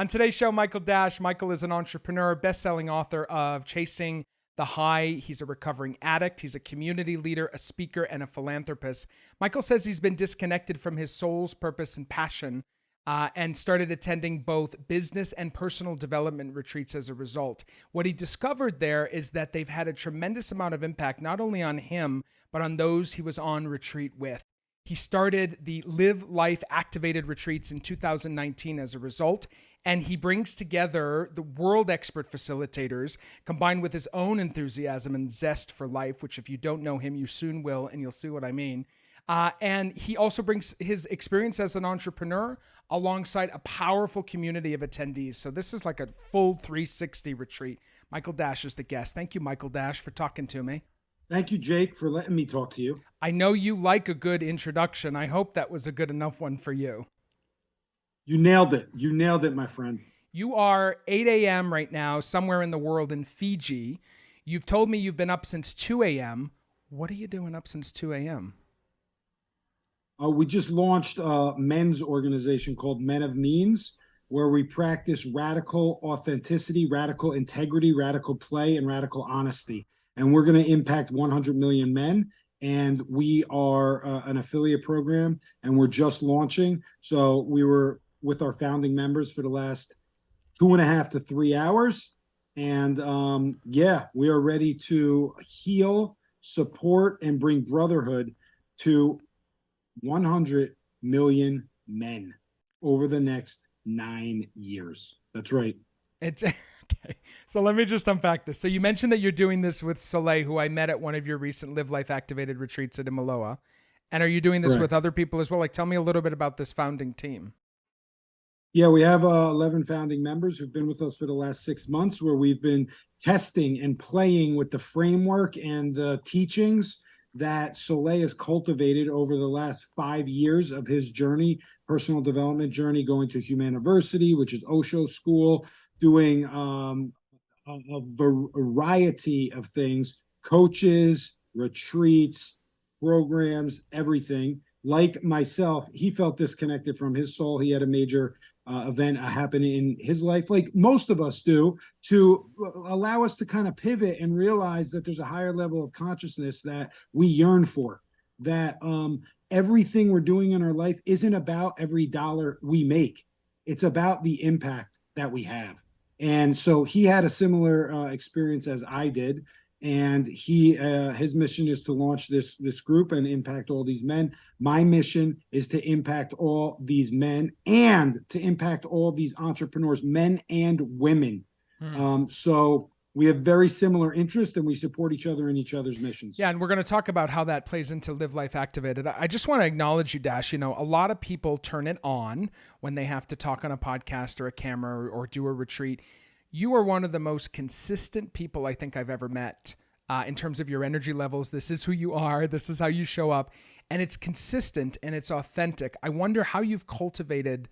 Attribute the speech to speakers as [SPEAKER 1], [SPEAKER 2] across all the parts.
[SPEAKER 1] On today's show, Michael Dash. Michael is an entrepreneur, best-selling author of Chasing the High. He's a recovering addict. He's a community leader, a speaker, and a philanthropist. Michael says he's been disconnected from his soul's purpose and passion and started attending both business and personal development retreats as a result. What he discovered there is that they've had a tremendous amount of impact, not only on him, but on those he was on retreat with. He started the Live Life Activated retreats in 2019 as a result, and he brings together the world expert facilitators combined with his own enthusiasm and zest for life, which if you don't know him, you soon will, and you'll see what I mean. And he also brings his experience as an entrepreneur alongside a powerful community of attendees. So this is like a full 360 retreat. Michael Dash is the guest. Thank you, Michael Dash, for talking to me.
[SPEAKER 2] Thank you, Jake, for letting me talk to you.
[SPEAKER 1] I know you like a good introduction. I hope that was a good enough one for you.
[SPEAKER 2] You nailed it. You nailed it, my friend.
[SPEAKER 1] You are 8 a.m. right now, somewhere in the world in Fiji. You've told me you've been up since 2 a.m. What are you doing up since 2 a.m.?
[SPEAKER 2] We just launched a men's organization called Men of Means, where we practice radical authenticity, radical integrity, radical play, and radical honesty. And we're going to impact 100 million men. And we are an affiliate program, and we're just launching. So we were with our founding members for the last 2.5 to 3 hours. And we are ready to heal, support, and bring brotherhood to 100 million men over the next 9 years. That's right.
[SPEAKER 1] It's okay. So let me just unpack this. So you mentioned that you're doing this with Soleil, who I met at one of your recent Live Life Activated retreats at Imaloa. And are you doing this with other people as well? Like, tell me a little bit about this founding team.
[SPEAKER 2] Yeah, we have 11 founding members who've been with us for the last 6 months, where we've been testing and playing with the framework and the teachings that Soleil has cultivated over the last 5 years of his journey, personal development journey, going to Humaniversity, which is Osho's school, doing a variety of things, coaches, retreats, programs, everything. Like myself, he felt disconnected from his soul. He had a major event happen in his life, like most of us do, to allow us to kind of pivot and realize that there's a higher level of consciousness that we yearn for, that everything we're doing in our life isn't about every dollar we make. It's about the impact that we have. And so he had a similar experience as I did. And his mission is to launch this group and impact all these men. My mission is to impact all these men and to impact all these entrepreneurs, men and women. So we have very similar interests, and we support each other in each other's missions.
[SPEAKER 1] Yeah, and we're going to talk about how that plays into Live Life Activated. I just want to acknowledge you, Dash. You know, a lot of people turn it on when they have to talk on a podcast or a camera or do a retreat. You are one of the most consistent people I think I've ever met in terms of your energy levels. This is who you are. This is how you show up. And it's consistent and it's authentic. I wonder how you've cultivated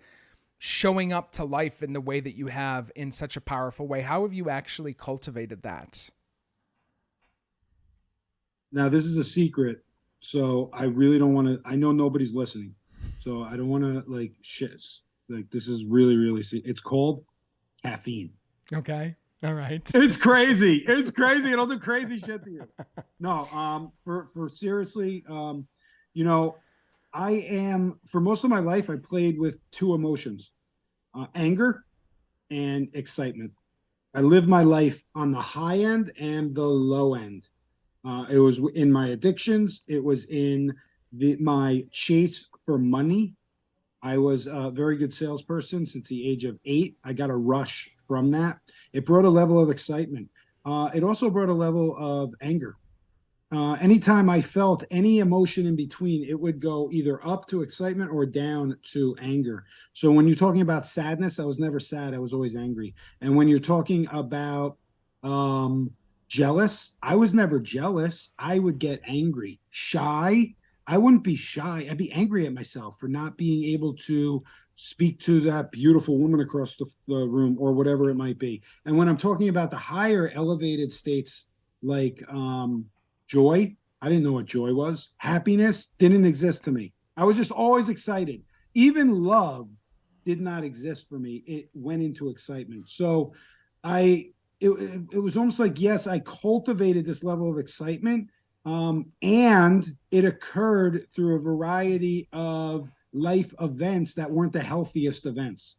[SPEAKER 1] showing up to life in the way that you have in such a powerful way. How have you actually cultivated that?
[SPEAKER 2] Now, this is a secret, so I really don't want to, I know nobody's listening, so I don't want to like shit. Like, this is really, really, it's called caffeine.
[SPEAKER 1] Okay. All right.
[SPEAKER 2] It's crazy. It's crazy. It'll do crazy shit to you. No, for seriously, you know, for most of my life, I played with two emotions, anger and excitement. I lived my life on the high end and the low end. It was in my addictions. It was in my chase for money. I was a very good salesperson since the age of 8. I got a rush from that. It brought a level of excitement. It also brought a level of anger. Anytime I felt any emotion in between, it would go either up to excitement or down to anger. So when you're talking about sadness, I was never sad. I was always angry. And when you're talking about jealous, I was never jealous. I would get angry. Shy, I wouldn't be shy. I'd be angry at myself for not being able to speak to that beautiful woman across the room or whatever it might be. And when I'm talking about the higher elevated states like joy, I didn't know what joy was. Happiness didn't exist to me. I was just always excited. Even love did not exist for me. It went into excitement. So it was almost like, yes, I cultivated this level of excitement. And it occurred through a variety of life events that weren't the healthiest events.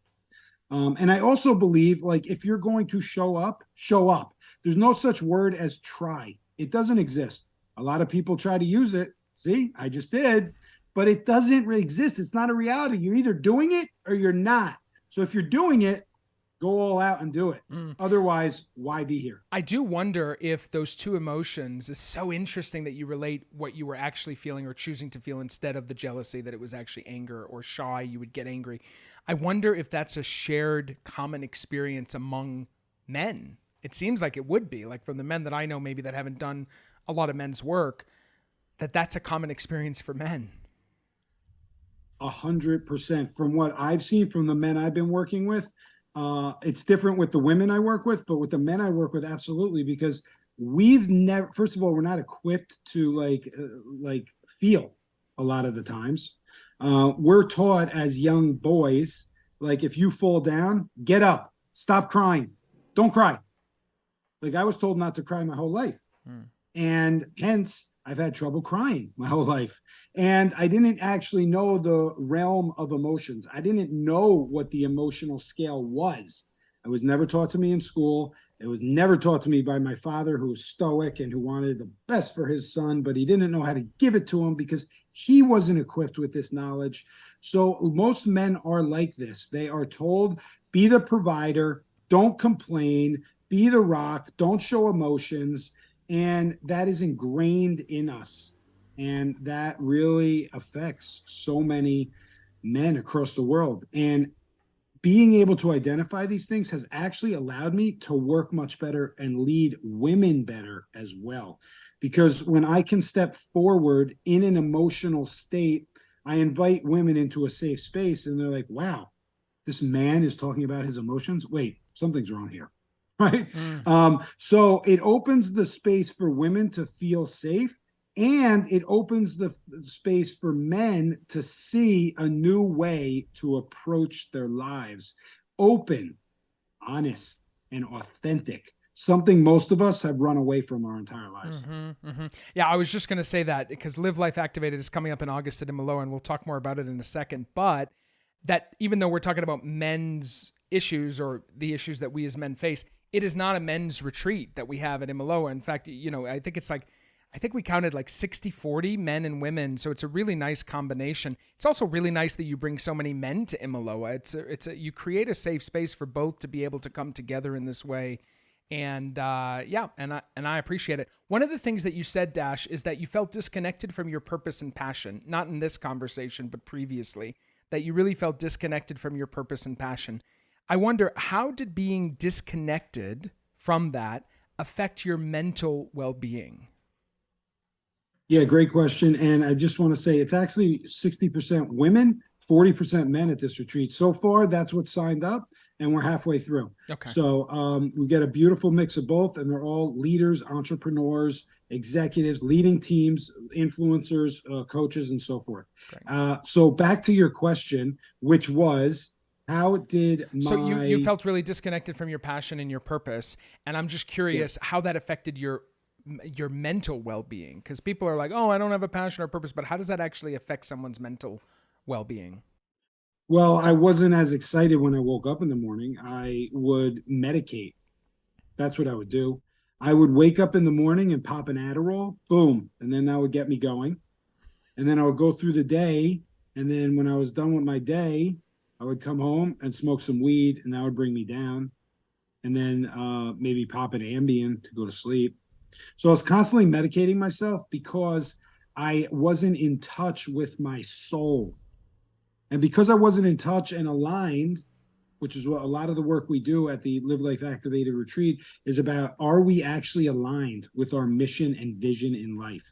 [SPEAKER 2] And I also believe, like, if you're going to show up, show up. There's no such word as try. It doesn't exist. A lot of people try to use it. See, I just did, but it doesn't really exist. It's not a reality. You're either doing it or you're not. So if you're doing it, go all out and do it. Otherwise, why be here?
[SPEAKER 1] I do wonder if those two emotions is so interesting that you relate what you were actually feeling or choosing to feel instead of the jealousy, that it was actually anger, or shy, you would get angry. I wonder if that's a shared common experience among men. It seems like it would be, like from the men that I know, maybe that haven't done a lot of men's work, that's a common experience for men.
[SPEAKER 2] 100%. From what I've seen from the men I've been working with, it's different with the women I work with, but with the men I work with, absolutely, because we've never, first of all, we're not equipped to like feel a lot of the times. We're taught as young boys, like, if you fall down, get up, stop crying, don't cry. Like, I was told not to cry my whole life. And hence I've had trouble crying my whole life. And I didn't actually know the realm of emotions. I didn't know what the emotional scale was. It was never taught to me in school. It was never taught to me by my father, who was stoic and who wanted the best for his son, but he didn't know how to give it to him because he wasn't equipped with this knowledge. So most men are like this. They are told, be the provider, don't complain, be the rock, don't show emotions. And that is ingrained in us. And that really affects so many men across the world. And being able to identify these things has actually allowed me to work much better and lead women better as well. Because when I can step forward in an emotional state, I invite women into a safe space and they're like, wow, this man is talking about his emotions. Wait, something's wrong here. Right. So it opens the space for women to feel safe, and it opens the space for men to see a new way to approach their lives. Open, honest, and authentic. Something most of us have run away from our entire lives.
[SPEAKER 1] Yeah, I was just going to say that because Live Life Activated is coming up in August at Imaloa, and we'll talk more about it in a second. But that even though we're talking about men's issues or the issues that we as men face, it is not a men's retreat that we have at Imaloa. In fact, I think we counted like 60-40 men and women. So it's a really nice combination. It's also really nice that you bring so many men to Imaloa. You create a safe space for both to be able to come together in this way. And I appreciate it. One of the things that you said, Dash, is that you felt disconnected from your purpose and passion, not in this conversation, but previously, that you really felt disconnected from your purpose and passion. I wonder, how did being disconnected from that affect your mental well-being?
[SPEAKER 2] Yeah, great question. And I just want to say it's actually 60% women, 40% men at this retreat. So far, that's what's signed up, and we're halfway through.
[SPEAKER 1] Okay.
[SPEAKER 2] So we get a beautiful mix of both, and they're all leaders, entrepreneurs, executives, leading teams, influencers, coaches, and so forth. So back to your question, which was, how did
[SPEAKER 1] So you felt really disconnected from your passion and your purpose, and I'm just curious how that affected your mental well-being, because people are like, oh, I don't have a passion or purpose, but how does that actually affect someone's mental well-being?
[SPEAKER 2] Well, I wasn't as excited when I woke up in the morning. I would medicate. That's what I would do. I would wake up in the morning and pop an Adderall, boom, and then that would get me going. And then I would go through the day, and then when I was done with my day, I would come home and smoke some weed, and that would bring me down. And then maybe pop an Ambien to go to sleep. So I was constantly medicating myself because I wasn't in touch with my soul. And because I wasn't in touch and aligned, which is what a lot of the work we do at the Live Life Activated retreat is about, are we actually aligned with our mission and vision in life?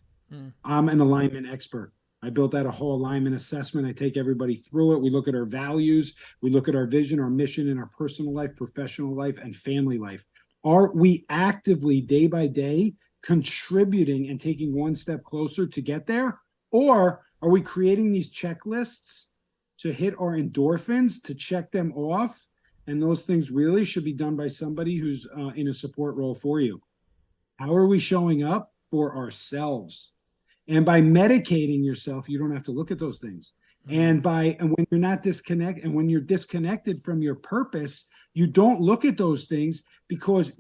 [SPEAKER 2] I'm an alignment expert. I built out a whole alignment assessment. I take everybody through it. We look at our values. We look at our vision, our mission in our personal life, professional life, and family life. Are we actively, day by day, contributing and taking one step closer to get there? Or are we creating these checklists to hit our endorphins, to check them off. And those things really should be done by somebody who's in a support role for you. How are we showing up for ourselves? And by medicating yourself, you don't have to look at those things. And when you're not disconnected, and when you're disconnected from your purpose, you don't look at those things because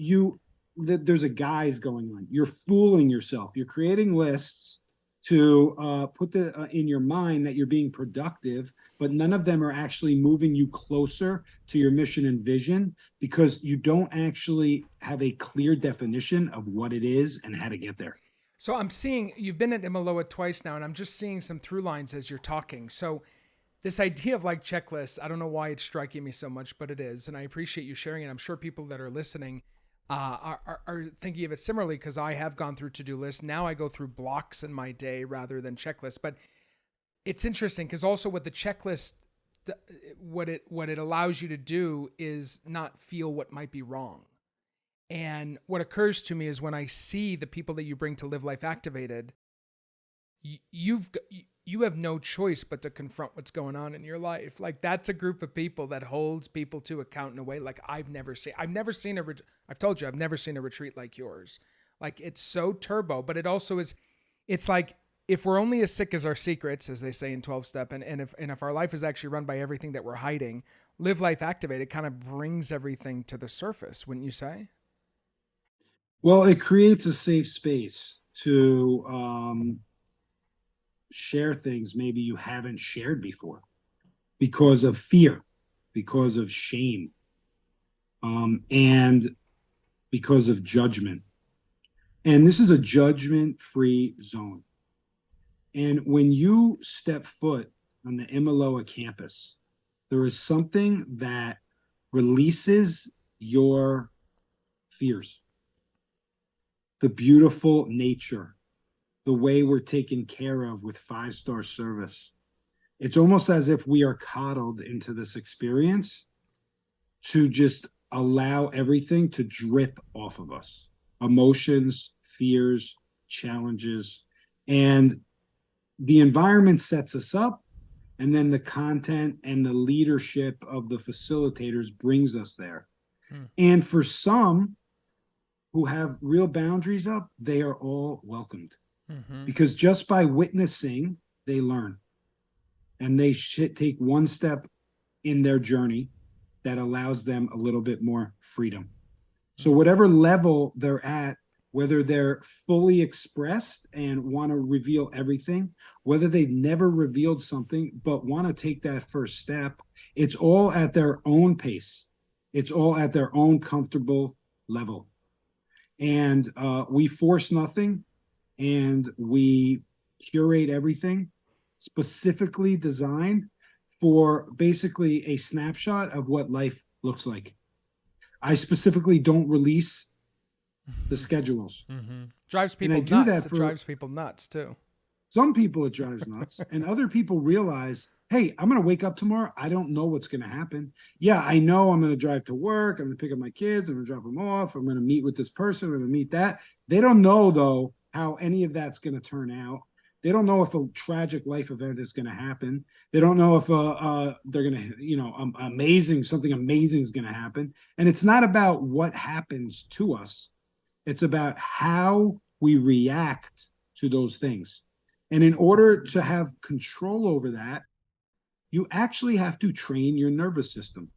[SPEAKER 2] there's a guise going on. You're fooling yourself. You're creating lists to put in your mind that you're being productive, but none of them are actually moving you closer to your mission and vision because you don't actually have a clear definition of what it is and how to get there.
[SPEAKER 1] So I'm seeing, you've been at Imaloa twice now, and I'm just seeing some through lines as you're talking. So this idea of like checklists, I don't know why it's striking me so much, but it is. And I appreciate you sharing it. I'm sure people that are listening are thinking of it similarly, because I have gone through to-do lists. Now I go through blocks in my day rather than checklists. But it's interesting because also with the checklist, what it allows you to do is not feel what might be wrong. And what occurs to me is when I see the people that you bring to Live Life Activated, you have no choice but to confront what's going on in your life. Like, that's a group of people that holds people to account in a way like I've never seen I've told you, I've never seen a retreat like yours. Like, it's so turbo, but it also is, it's like, if we're only as sick as our secrets, as they say in 12-step, and if our life is actually run by everything that we're hiding, Live Life Activated kind of brings everything to the surface, wouldn't you say?
[SPEAKER 2] Well, it creates a safe space to share things maybe you haven't shared before because of fear, because of shame, and because of judgment. And this is a judgment-free zone. And when you step foot on the Imaloa campus, there is something that releases your fears. The beautiful nature, the way we're taken care of with 5-star service. It's almost as if we are coddled into this experience to just allow everything to drip off of us. Emotions, fears, challenges, and the environment sets us up, and then the content and the leadership of the facilitators brings us there. And for some who have real boundaries up, they are all welcomed. Because just by witnessing, they learn. And they should take one step in their journey that allows them a little bit more freedom. So whatever level they're at, whether they're fully expressed and want to reveal everything, whether they've never revealed something but want to take that first step, it's all at their own pace. It's all at their own comfortable level. And we force nothing, and we curate everything specifically designed for basically a snapshot of what life looks like. I specifically don't release the schedules.
[SPEAKER 1] Drives people
[SPEAKER 2] and I do
[SPEAKER 1] nuts.
[SPEAKER 2] that
[SPEAKER 1] It drives people nuts too.
[SPEAKER 2] Some people it drives nuts, and other people realize, hey, I'm going to wake up tomorrow. I don't know what's going to happen. Yeah, I know I'm going to drive to work. I'm going to pick up my kids. I'm going to drop them off. I'm going to meet with this person. I'm going to meet that. They don't know, though, how any of that's going to turn out. They don't know if a tragic life event is going to happen. They don't know if they're going to, something amazing is going to happen. And it's not about what happens to us. It's about how we react to those things. And in order to have control over that, you actually have to train your nervous system.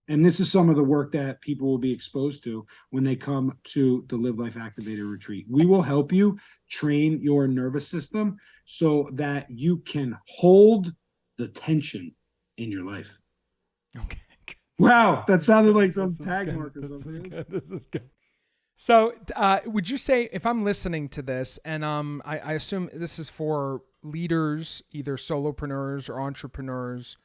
[SPEAKER 2] And this is some of the work that people will be exposed to when they come to the Live Life Activated retreat. We will help you train your nervous system so that you can hold the tension in your life.
[SPEAKER 1] Okay.
[SPEAKER 2] Wow, that sounded like some tag
[SPEAKER 1] good.
[SPEAKER 2] mark or
[SPEAKER 1] This
[SPEAKER 2] something.
[SPEAKER 1] This is good. So would you say, if I'm listening to this, and I assume this is for leaders, either solopreneurs or entrepreneurs,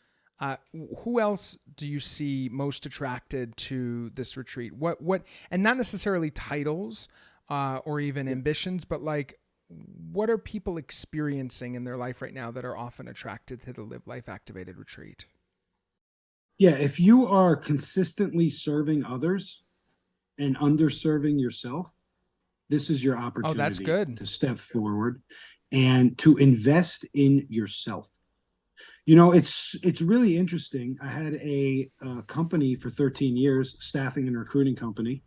[SPEAKER 1] who else do you see most attracted to this retreat? What, and not necessarily titles or even ambitions, but like, what are people experiencing in their life right now that are often attracted to the Live Life Activated retreat?
[SPEAKER 2] Yeah, if you are consistently serving others and underserving yourself, this is your opportunity.
[SPEAKER 1] Oh, that's good.
[SPEAKER 2] To step forward and to invest in yourself. It's really interesting. I had a company for 13 years, staffing and recruiting company,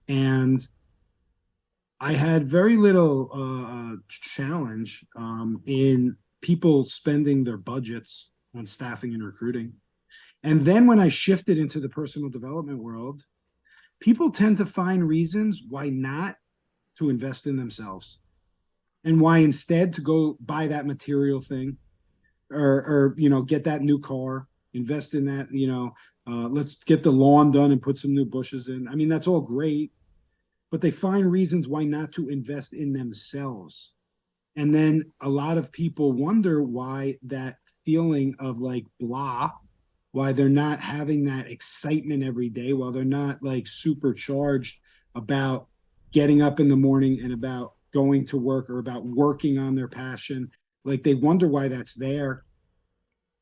[SPEAKER 2] and I had very little challenge in people spending their budgets on staffing and recruiting. And then when I shifted into the personal development world, people tend to find reasons why not to invest in themselves and why instead to go buy that material thing or get that new car, invest in that, let's get the lawn done and put some new bushes in. I mean, that's all great, but they find reasons why not to invest in themselves. And then a lot of people wonder why that feeling of like blah, why they're not having that excitement every day, while they're not like supercharged about getting up in the morning and about going to work or about working on their passion. Like they wonder why that's there.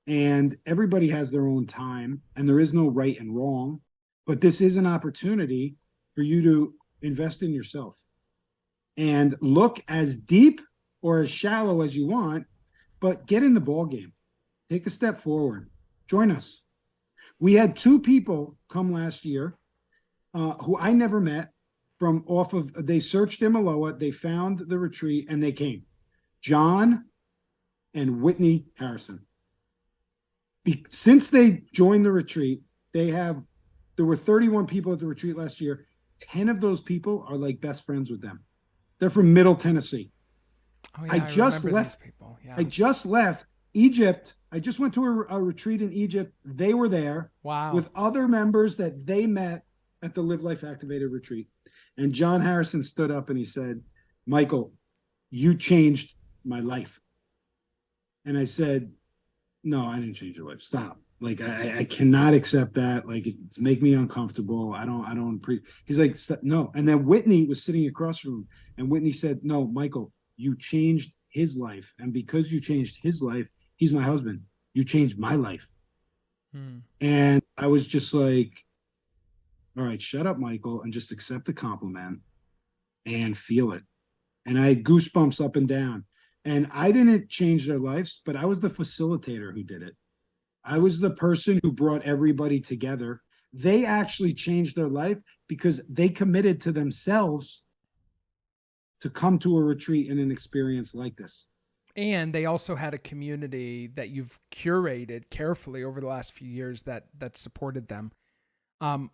[SPEAKER 2] And everybody has their own time, and there is no right and wrong. But this is an opportunity for you to invest in yourself and look as deep or as shallow as you want, but get in the ball game. Take a step forward. Join us. We had two people come last year who I never met from off of, they searched Imaloa, they found the retreat, and they came. John and Whitney Harrison. Since they joined the retreat, there were 31 people at the retreat last year. 10 of those people are like best friends with them. They're from Middle Tennessee.
[SPEAKER 1] Oh yeah, I remember these people. Yeah.
[SPEAKER 2] I just left Egypt. I just went to a retreat in Egypt. They were there with other members that they met at the Live Life Activated retreat. And John Harrison stood up and he said, Michael, you changed my life. And I said, no, I didn't change your life. Stop. Like, I cannot accept that. Like, it's make me uncomfortable. He's like, no. And then Whitney was sitting across from him, and Whitney said, no, Michael, you changed his life. And because you changed his life, he's my husband. You changed my life. And I was just like, all right, shut up, Michael, and just accept the compliment and feel it. And I had goosebumps up and down. And I didn't change their lives, but I was the facilitator who did it. I was the person who brought everybody together. They actually changed their life because they committed to themselves to come to a retreat and an experience like this.
[SPEAKER 1] And they also had a community that you've curated carefully over the last few years that supported them.
[SPEAKER 2] 100%.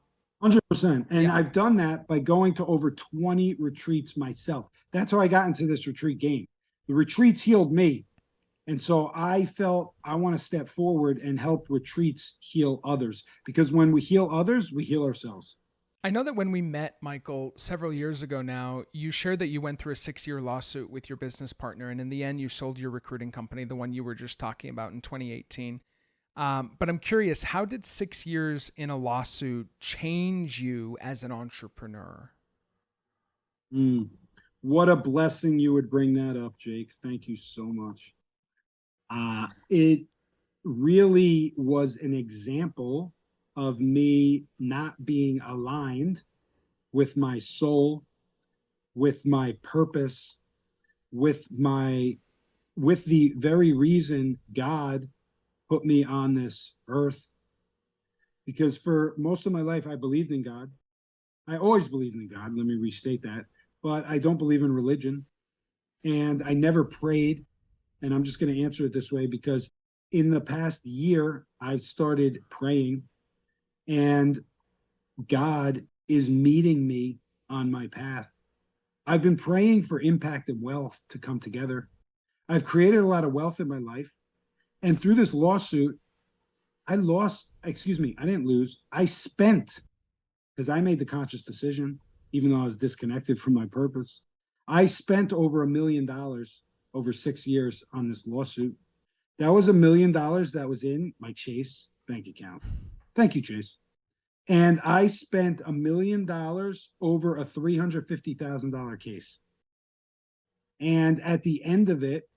[SPEAKER 2] And I've done that by going to over 20 retreats myself. That's how I got into this retreat game. The retreats healed me. And so I felt I want to step forward and help retreats heal others, because when we heal others, we heal ourselves.
[SPEAKER 1] I know that when we met, Michael, several years ago now, you shared that you went through a 6-year lawsuit with your business partner. And in the end, you sold your recruiting company, the one you were just talking about in 2018. But I'm curious, how did 6 years in a lawsuit change you as an entrepreneur?
[SPEAKER 2] What a blessing you would bring that up, Jake. Thank you so much. It really was an example of me not being aligned with my soul, with my purpose, with the very reason God put me on this earth. Because for most of my life, I believed in God. I always believed in God. Let me restate that. But I don't believe in religion. And I never prayed. And I'm just going to answer it this way because in the past year, I've started praying, and God is meeting me on my path. I've been praying for impact and wealth to come together. I've created a lot of wealth in my life. And through this lawsuit, I didn't lose. I spent, because I made the conscious decision, even though I was disconnected from my purpose. I spent over $1 million over 6 years on this lawsuit. That was $1 million that was in my Chase bank account. Thank you, Chase. And I spent $1 million over a $350,000 case. And at the end of it,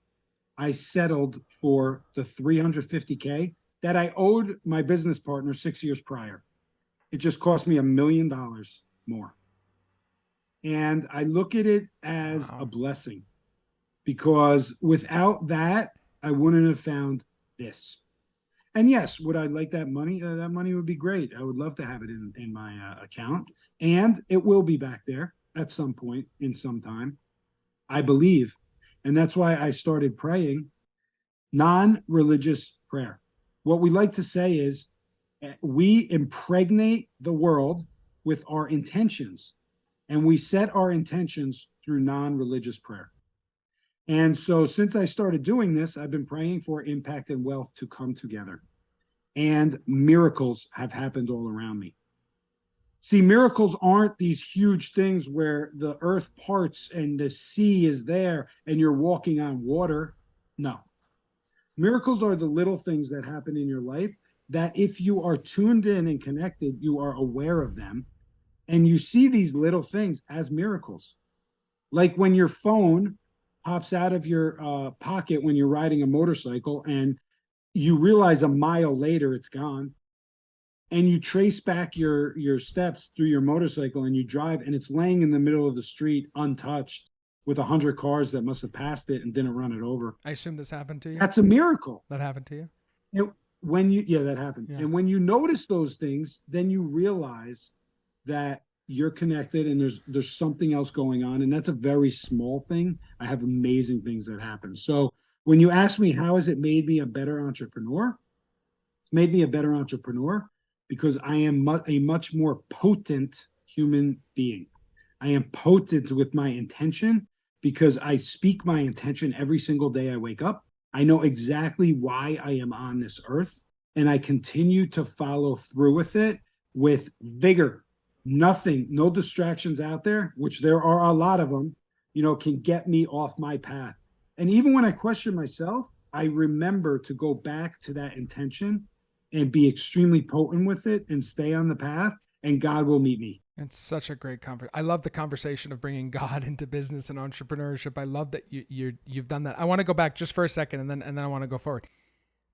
[SPEAKER 2] I settled for the $350K that I owed my business partner 6 years prior. It just cost me $1 million more. And I look at it as a blessing, because without that, I wouldn't have found this. And yes, would I like that money? That money would be great. I would love to have it in my account, and it will be back there at some point in some time, I believe. And that's why I started praying non-religious prayer. What we like to say is we impregnate the world with our intentions, and we set our intentions through non-religious prayer. And so since I started doing this, I've been praying for impact and wealth to come together. And miracles have happened all around me. See, miracles aren't these huge things where the earth parts and the sea is there and you're walking on water. No. Miracles are the little things that happen in your life that if you are tuned in and connected, you are aware of them. And you see these little things as miracles. Like when your phone pops out of your pocket when you're riding a motorcycle and you realize a mile later it's gone, and you trace back your steps through your motorcycle and you drive and it's laying in the middle of the street untouched with 100 cars that must have passed it and didn't run it over.
[SPEAKER 1] I assume this happened to you.
[SPEAKER 2] That's a miracle.
[SPEAKER 1] That happened to you.
[SPEAKER 2] That happened.
[SPEAKER 1] Yeah.
[SPEAKER 2] And when you notice those things, then you realize that you're connected and there's something else going on. And that's a very small thing. I have amazing things that happen. So when you ask me, how has it made me a better entrepreneur? It's made me a better entrepreneur because I am a much more potent human being. I am potent with my intention because I speak my intention every single day I wake up. I know exactly why I am on this earth, and I continue to follow through with it with vigor. Nothing, no distractions out there, which there are a lot of them, can get me off my path. And even when I question myself, I remember to go back to that intention and be extremely potent with it and stay on the path, and God will meet me.
[SPEAKER 1] It's such a great conversation. I love the conversation of bringing God into business and entrepreneurship. I love that you've done that. I want to go back just for a second, and then I want to go forward.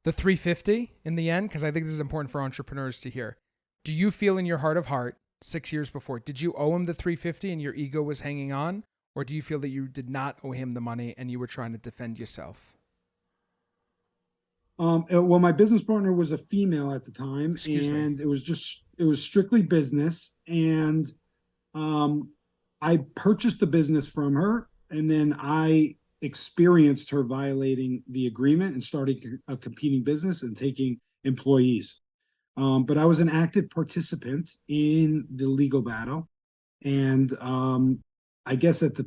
[SPEAKER 1] The 350 in the end, because I think this is important for entrepreneurs to hear. Do you feel in your heart of heart, 6 years before, did you owe him the 350 and your ego was hanging on, or do you feel that you did not owe him the money and you were trying to defend yourself?
[SPEAKER 2] Well, my business partner was a female at the time,
[SPEAKER 1] Excuse me.
[SPEAKER 2] and it was strictly business. And I purchased the business from her, and then I experienced her violating the agreement and starting a competing business and taking employees. But I was an active participant in the legal battle. And I guess at the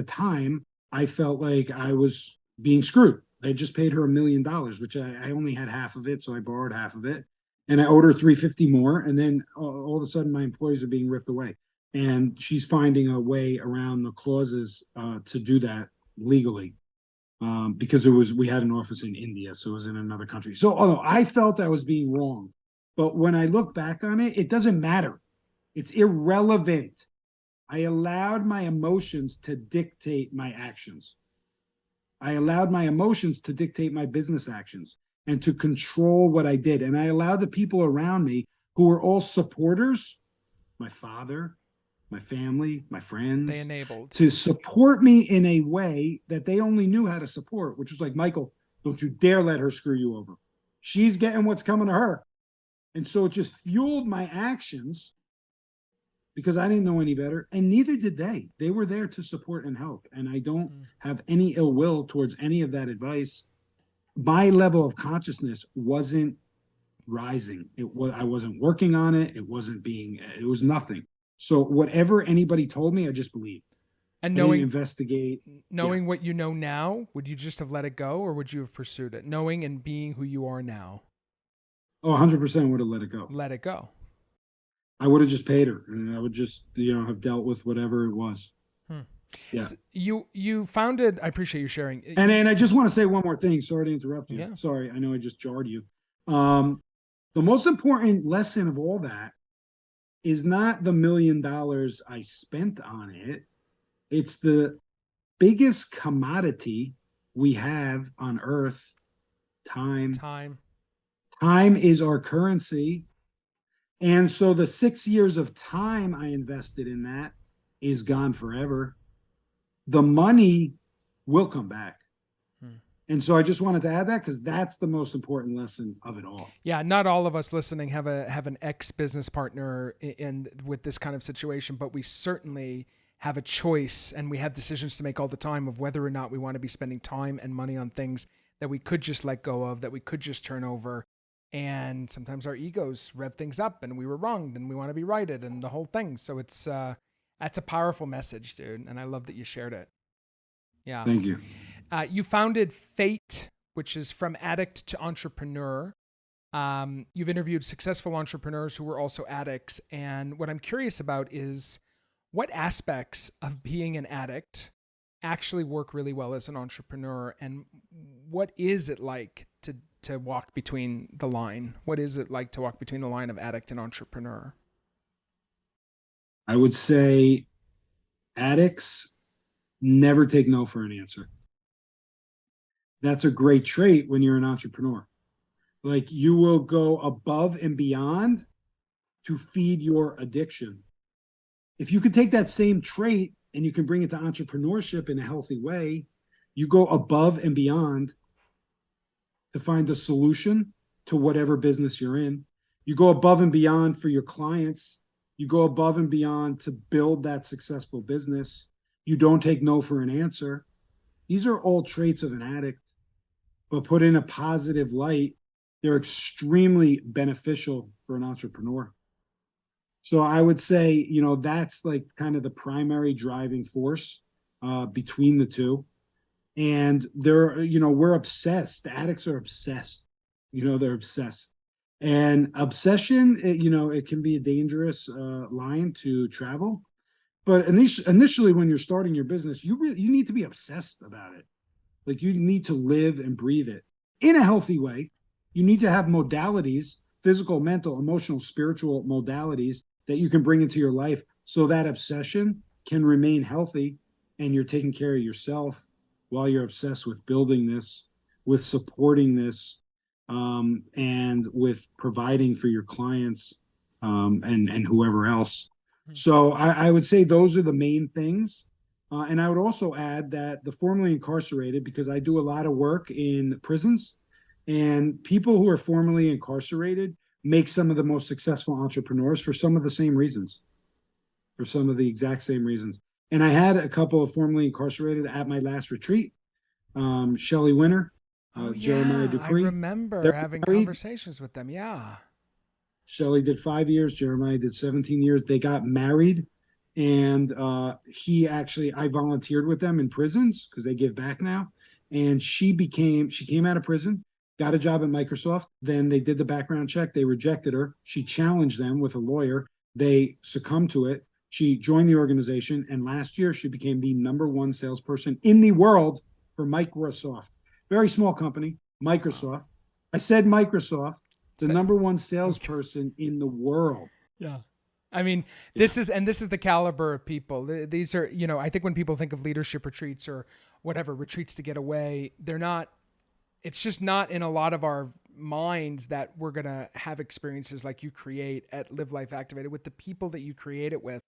[SPEAKER 2] time, I felt like I was being screwed. I just paid her $1 million, which I only had half of it, so I borrowed half of it. And I owed her 350 more. And then all of a sudden, my employees are being ripped away. And she's finding a way around the clauses to do that legally. Because we had an office in India, so it was in another country. So I felt I was being wrong. But when I look back on it, it doesn't matter. It's irrelevant. I allowed my emotions to dictate my actions. I allowed my emotions to dictate my business actions and to control what I did. And I allowed the people around me who were all supporters, my father, my family, my friends,
[SPEAKER 1] They enabled.
[SPEAKER 2] to support me in a way that they only knew how to support, which was like, Michael, don't you dare let her screw you over. She's getting what's coming to her. And so it just fueled my actions because I didn't know any better, and neither did they. They were there to support and help, and I don't have any ill will towards any of that advice. My level of consciousness wasn't rising. I wasn't working on it. It was nothing. So whatever anybody told me, I just believed.
[SPEAKER 1] And
[SPEAKER 2] knowing, investigate.
[SPEAKER 1] Knowing what you know now, would you just have let it go, or would you have pursued it? Knowing and being who you are now.
[SPEAKER 2] Oh, 100% would have let it go.
[SPEAKER 1] Let it go.
[SPEAKER 2] I would have just paid her, and I would just, have dealt with whatever it was. Yeah.
[SPEAKER 1] So you founded. I appreciate you sharing.
[SPEAKER 2] And I just want to say one more thing. Sorry to interrupt you.
[SPEAKER 1] Yeah.
[SPEAKER 2] Sorry, I know I just jarred you. The most important lesson of all that is not the $1 million I spent on it. It's the biggest commodity we have on earth, time. Time is our currency. And so the 6 years of time I invested in that is gone forever. The money will come back. And so I just wanted to add that because that's the most important lesson of it all.
[SPEAKER 1] Yeah, not all of us listening have an ex business partner in with this kind of situation, but we certainly have a choice and we have decisions to make all the time of whether or not we want to be spending time and money on things that we could just let go of, that we could just turn over. And sometimes our egos rev things up and we were wronged and we want to be righted and the whole thing. So it's that's a powerful message, dude. And I love that you shared it. Yeah.
[SPEAKER 2] Thank you.
[SPEAKER 1] You founded Fate, which is from addict to entrepreneur. You've interviewed successful entrepreneurs who were also addicts. And what I'm curious about is what aspects of being an addict actually work really well as an entrepreneur, and what is it like to walk between the line? What is it like to walk between the line of addict and entrepreneur?
[SPEAKER 2] I would say addicts never take no for an answer. That's a great trait when you're an entrepreneur. Like, you will go above and beyond to feed your addiction. If you could take that same trait and you can bring it to entrepreneurship in a healthy way, you go above and beyond to find a solution to whatever business you're in. You go above and beyond for your clients. You go above and beyond to build that successful business. You don't take no for an answer. These are all traits of an addict, but put in a positive light, they're extremely beneficial for an entrepreneur. So I would say, that's like kind of the primary driving force between the two. And we're obsessed. The addicts are obsessed. They're obsessed. And obsession, it can be a dangerous line to travel. But initially, when you're starting your business, you need to be obsessed about it. Like, you need to live and breathe it in a healthy way. You need to have modalities, physical, mental, emotional, spiritual modalities that you can bring into your life so that obsession can remain healthy and you're taking care of yourself while you're obsessed with building this, with supporting this, and with providing for your clients and whoever else. So I would say those are the main things. And I would also add that the formerly incarcerated, because I do a lot of work in prisons, and people who are formerly incarcerated make some of the most successful entrepreneurs for some of the same reasons, for some of the exact same reasons. And I had a couple of formerly incarcerated at my last retreat. Shelley Winter, Jeremiah
[SPEAKER 1] I
[SPEAKER 2] Dupree.
[SPEAKER 1] remember
[SPEAKER 2] They're
[SPEAKER 1] having
[SPEAKER 2] married.
[SPEAKER 1] conversations with them. Yeah.
[SPEAKER 2] Shelley did 5 years. Jeremiah did 17 years. They got married. And I volunteered with them in prisons because they give back now. And she came out of prison, got a job at Microsoft. Then they did the background check. They rejected her. She challenged them with a lawyer. They succumbed to it. She joined the organization. And last year, she became the #1 salesperson in the world for Microsoft. Very small company, Microsoft. I said Microsoft, the #1 salesperson in the world.
[SPEAKER 1] Yeah. I mean, this is the caliber of people. These are, I think when people think of leadership retreats or whatever, retreats to get away, it's just not in a lot of our minds that we're going to have experiences like you create at Live Life Activated with the people that you create it with.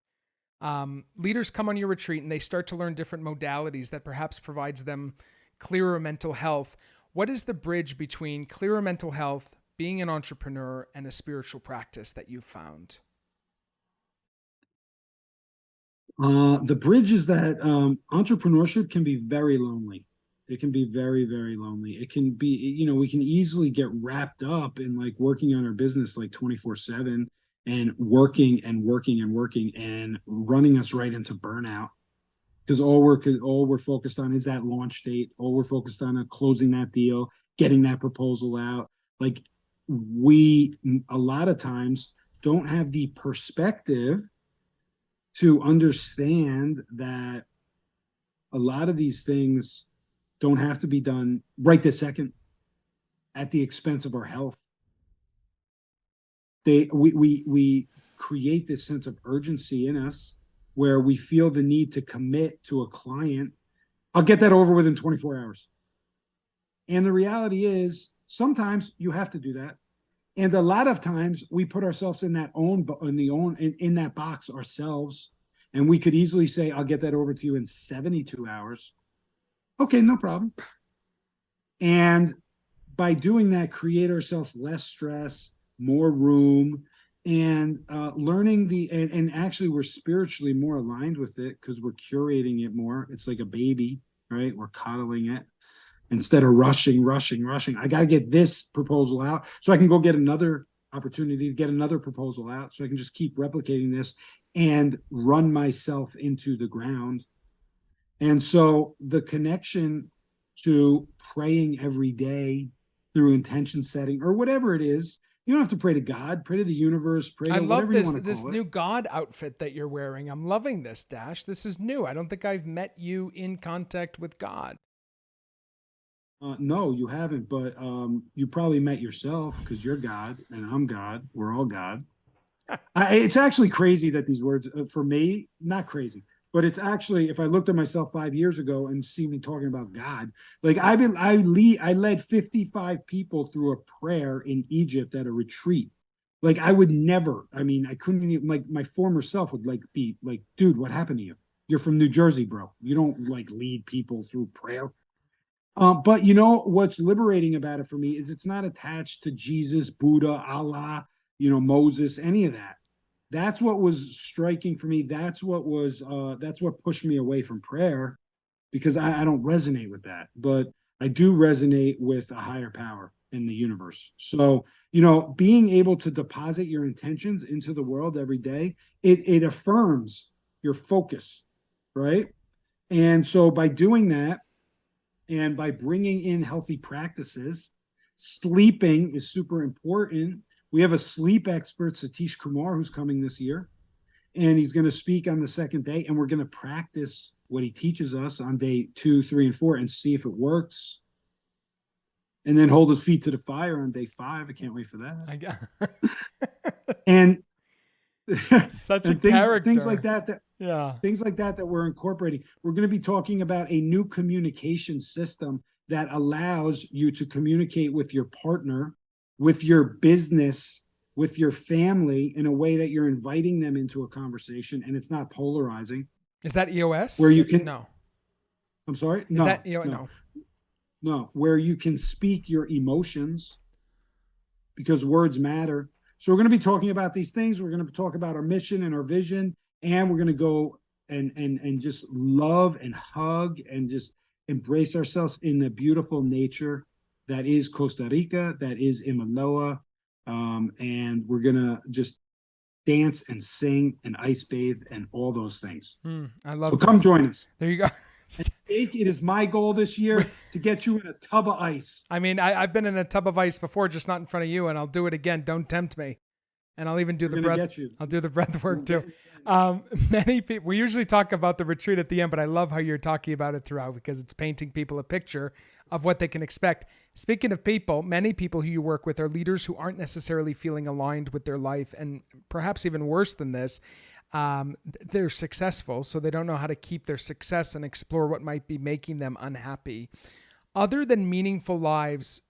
[SPEAKER 1] Leaders come on your retreat and they start to learn different modalities that perhaps provides them clearer mental health. What is the bridge between clearer mental health, being an entrepreneur, and a spiritual practice that you've found?
[SPEAKER 2] The bridge is that entrepreneurship can be very lonely. It can be very, very lonely. It can be, we can easily get wrapped up in like working on our business like 24/7 and working and working and working and running us right into burnout. Because all we're focused on is that launch date. All we're focused on is closing that deal, getting that proposal out. Like, we a lot of times don't have the perspective to understand that a lot of these things don't have to be done right this second at the expense of our health. We create this sense of urgency in us where we feel the need to commit to a client. I'll get that over within 24 hours. And the reality is sometimes you have to do that. And a lot of times we put ourselves in that box ourselves. And we could easily say, I'll get that over to you in 72 hours. Okay, no problem. And by doing that, create ourselves less stress, more room, and learning and actually we're spiritually more aligned with it because we're curating it more. It's like a baby, right? We're coddling it instead of rushing. I got to get this proposal out so I can go get another opportunity to get another proposal out so I can just keep replicating this and run myself into the ground. And so the connection to praying every day through intention setting or whatever it is, you don't have to pray to God, pray to the universe, pray
[SPEAKER 1] I
[SPEAKER 2] to
[SPEAKER 1] love
[SPEAKER 2] whatever you
[SPEAKER 1] this
[SPEAKER 2] want to
[SPEAKER 1] this
[SPEAKER 2] call it.
[SPEAKER 1] new God outfit that you're wearing. I'm loving this, Dash. This is new. I don't think I've met you in contact with God.
[SPEAKER 2] No, you haven't, but you probably met yourself because you're God and I'm God. We're all God. It's actually crazy that these words, for me, not crazy, but it's actually, if I looked at myself 5 years ago and see me talking about God, like I led 55 people through a prayer in Egypt at a retreat. Like I would never, I mean, I couldn't even, like my former self would like be like, dude, what happened to you? You're from New Jersey, bro. You don't like lead people through prayer. But you know what's liberating about it for me is it's not attached to Jesus, Buddha, Allah, Moses, any of that. That's what was striking for me. That's what pushed me away from prayer because I don't resonate with that. But I do resonate with a higher power in the universe. So, being able to deposit your intentions into the world every day, it affirms your focus, right? And so by doing that, and by bringing in healthy practices, sleeping is super important. We have a sleep expert, Satish Kumar, who's coming this year, and he's going to speak on the second day. And we're going to practice what he teaches us on day 2, 3, and 4 and see if it works. And then hold his feet to the fire on day 5. I can't wait for that.
[SPEAKER 1] I got
[SPEAKER 2] And
[SPEAKER 1] such a
[SPEAKER 2] and things
[SPEAKER 1] character.
[SPEAKER 2] like that
[SPEAKER 1] Yeah.
[SPEAKER 2] things like that we're incorporating. We're going to be talking about a new communication system that allows you to communicate with your partner, with your business, with your family in a way that you're inviting them into a conversation and it's not polarizing.
[SPEAKER 1] Is that EOS?
[SPEAKER 2] Where you can
[SPEAKER 1] No.
[SPEAKER 2] I'm sorry?
[SPEAKER 1] Is
[SPEAKER 2] No.
[SPEAKER 1] that EOS?
[SPEAKER 2] No.
[SPEAKER 1] No.
[SPEAKER 2] No, where you can speak your emotions because words matter. So we're going to be talking about these things. We're going to talk about our mission and our vision, and we're going to go and just love and hug and just embrace ourselves in the beautiful nature that is Costa Rica, that is Imaloa, and we're going to just dance and sing and ice bathe and all those things.
[SPEAKER 1] I love
[SPEAKER 2] so
[SPEAKER 1] this.
[SPEAKER 2] come join us.
[SPEAKER 1] There you go.
[SPEAKER 2] Jake, it is my goal this year to get you in a tub of ice.
[SPEAKER 1] I mean, I've been in a tub of ice before, just not in front of you, and I'll do it again. Don't tempt me. And I'll even do the breath. I'll do the breath work too. Many people, we usually talk about the retreat at the end, but I love how you're talking about it throughout because it's painting people a picture of what they can expect. Speaking of people, many people who you work with are leaders who aren't necessarily feeling aligned with their life. And perhaps even worse than this, they're successful, so they don't know how to keep their success and explore what might be making them unhappy. Other than meaningful lives,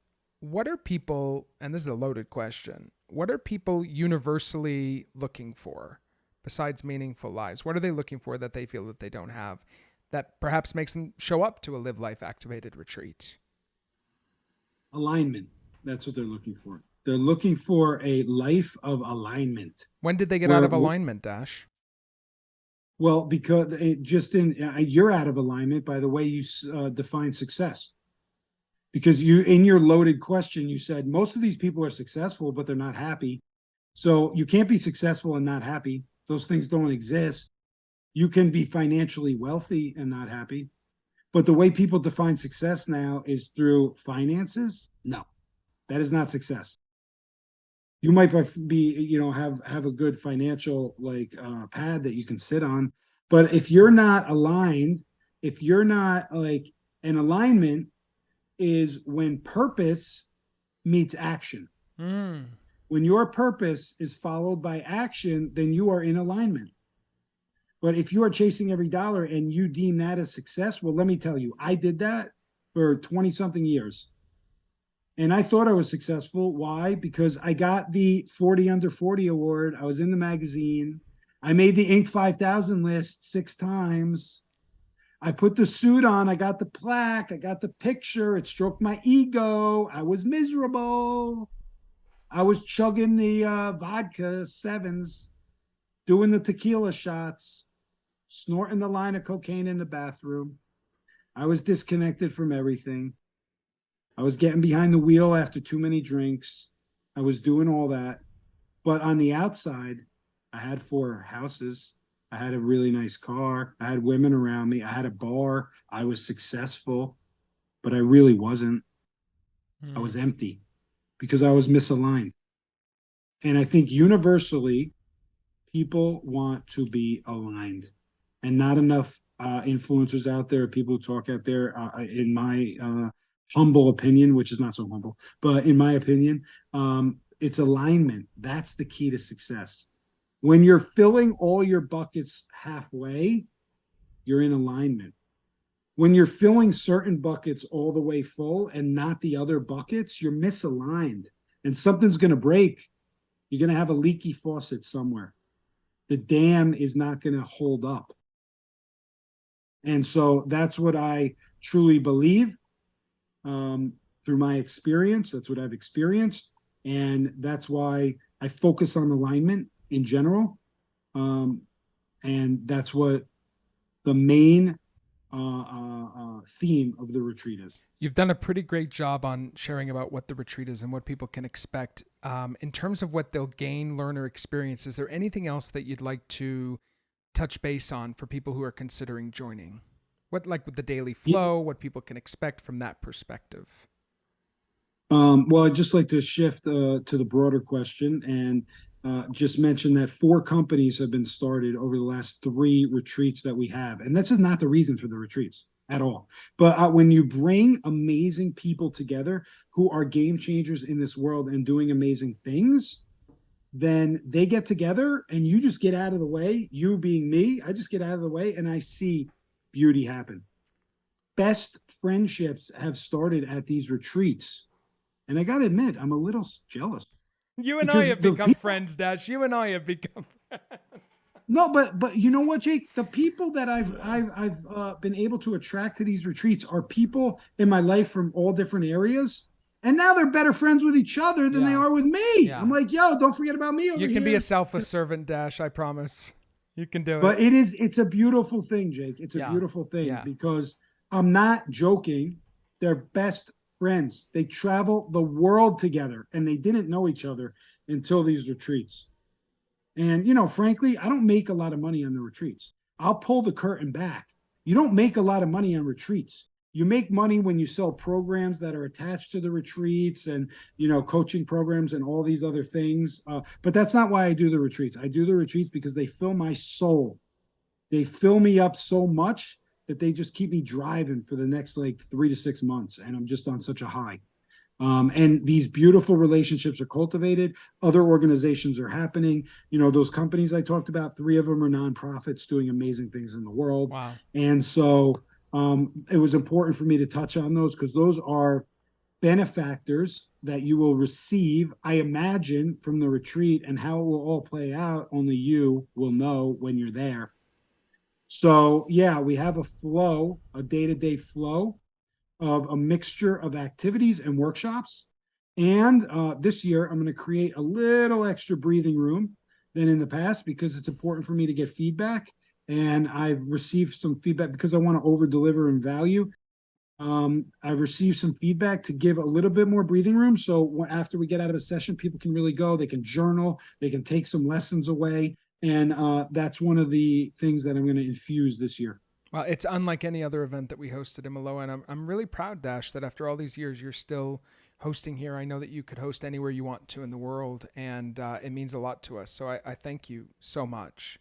[SPEAKER 1] what are people, and this is a loaded question, what are people universally looking for besides meaningful lives? What are they looking for that they feel that they don't have that perhaps makes them show up to a Live Life Activated retreat?
[SPEAKER 2] Alignment. That's what they're looking for. They're looking for a life of alignment.
[SPEAKER 1] When did they get out of alignment, Dash?
[SPEAKER 2] Well, because you're out of alignment by the way you define success. Because in your loaded question, you said most of these people are successful, but they're not happy. So you can't be successful and not happy. Those things don't exist. You can be financially wealthy and not happy. But the way people define success now is through finances. No, that is not success. You might be, have a good financial pad that you can sit on. But if you're not aligned, if you're not an alignment is when purpose meets action. When your purpose is followed by action, then you are in alignment. But if you are chasing every dollar and you deem that as success, well, let me tell you, I did that for 20 something years. And I thought I was successful. Why? Because I got the 40 under 40 award. I was in the magazine. I made the Inc. 5000 list 6 times. I put the suit on. I got the plaque. I got the picture. It stroked my ego. I was miserable. I was chugging the vodka sevens, doing the tequila shots, snorting the line of cocaine in the bathroom. I was disconnected from everything. I was getting behind the wheel after too many drinks. I was doing all that. But on the outside, I had 4 houses. I had a really nice car. I had women around me. I had a bar. I was successful, but I really wasn't. I was empty because I was misaligned. And I think universally, people want to be aligned, and not enough influencers out there, people who talk out there, in my humble opinion, which is not so humble, but in my opinion, it's alignment. That's the key to success. When you're filling all your buckets halfway, you're in alignment. When you're filling certain buckets all the way full and not the other buckets, you're misaligned and something's going to break. You're going to have a leaky faucet somewhere. The dam is not going to hold up. And so that's what I truly believe, through my experience. That's what I've experienced. And that's why I focus on alignment in general. And that's what the main theme of the retreat is.
[SPEAKER 1] You've done a pretty great job on sharing about what the retreat is and what people can expect. In terms of what they'll gain, learn, or experience, is there anything else that you'd like to touch base on for people who are considering joining? What, like with the daily flow, what people can expect from that perspective?
[SPEAKER 2] Well, I'd just like to shift to the broader question and just mention that 4 companies have been started over the last 3 retreats that we have. And this is not the reason for the retreats at all. But when you bring amazing people together who are game changers in this world and doing amazing things, then they get together and you just get out of the way. You being me, I just get out of the way and I see beauty happen. Best friendships have started at these retreats. And I got to admit, I'm a little jealous.
[SPEAKER 1] You and I have become friends, Dash. You and I have become friends.
[SPEAKER 2] No, but you know what, Jake? The people that I've been able to attract to these retreats are people in my life from all different areas, and now they're better friends with each other than they are with me. Yeah. I'm like, yo, don't forget about me over here.
[SPEAKER 1] You can be a selfless servant, Dash. I promise. You can do it.
[SPEAKER 2] But it's a beautiful thing, Jake. It's a beautiful thing because I'm not joking. They're best friends. They travel the world together, and they didn't know each other until these retreats. And, you know, frankly, I don't make a lot of money on the retreats. I'll pull the curtain back. You don't make a lot of money on retreats. You make money when you sell programs that are attached to the retreats and, you know, coaching programs and all these other things. But that's not why I do the retreats. I do the retreats because they fill my soul. They fill me up so much that they just keep me driving for the next like 3 to 6 months. And I'm just on such a high. And these beautiful relationships are cultivated. Other organizations are happening. You know, those companies I talked about, 3 of them are nonprofits doing amazing things in the world.
[SPEAKER 1] Wow.
[SPEAKER 2] And so it was important for me to touch on those because those are benefactors that you will receive, I imagine, from the retreat, and how it will all play out, only you will know when you're there. So yeah, we have a flow, a day-to-day flow of a mixture of activities and workshops. And this year, I'm going to create a little extra breathing room than in the past because it's important for me to get feedback. And I've received some feedback because I want to over deliver in value. I've received some feedback to give a little bit more breathing room. So after we get out of a session, people can really go, they can journal, they can take some lessons away. And that's one of the things that I'm going to infuse this year.
[SPEAKER 1] Well, it's unlike any other event that we hosted in Maloa, and I'm really proud, Dash, that after all these years, you're still hosting here. I know that you could host anywhere you want to in the world, and it means a lot to us. So I thank you so much.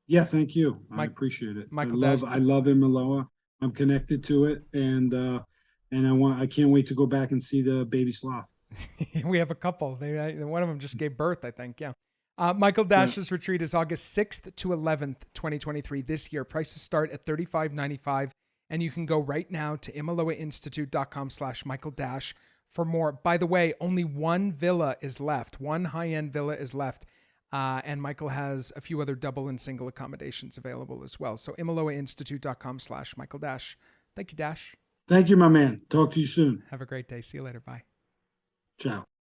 [SPEAKER 2] Yeah, thank you. I appreciate it. I love in Maloa. I'm connected to it, and I can't wait to go back and see the baby sloth.
[SPEAKER 1] We have a couple. One of them just gave birth, I think. Yeah. Michael Dash's retreat is August 6th to 11th, 2023 this year. Prices start at $35.95, and you can go right now to imaloainstitute.com/Michael Dash for more. By the way, only one villa is left. One high-end villa is left. And Michael has a few other double and single accommodations available as well. So imiloainstitute.com/Michael Dash. Thank you, Dash.
[SPEAKER 2] Thank you, my man. Talk to you soon.
[SPEAKER 1] Have a great day. See you later. Bye.
[SPEAKER 2] Ciao.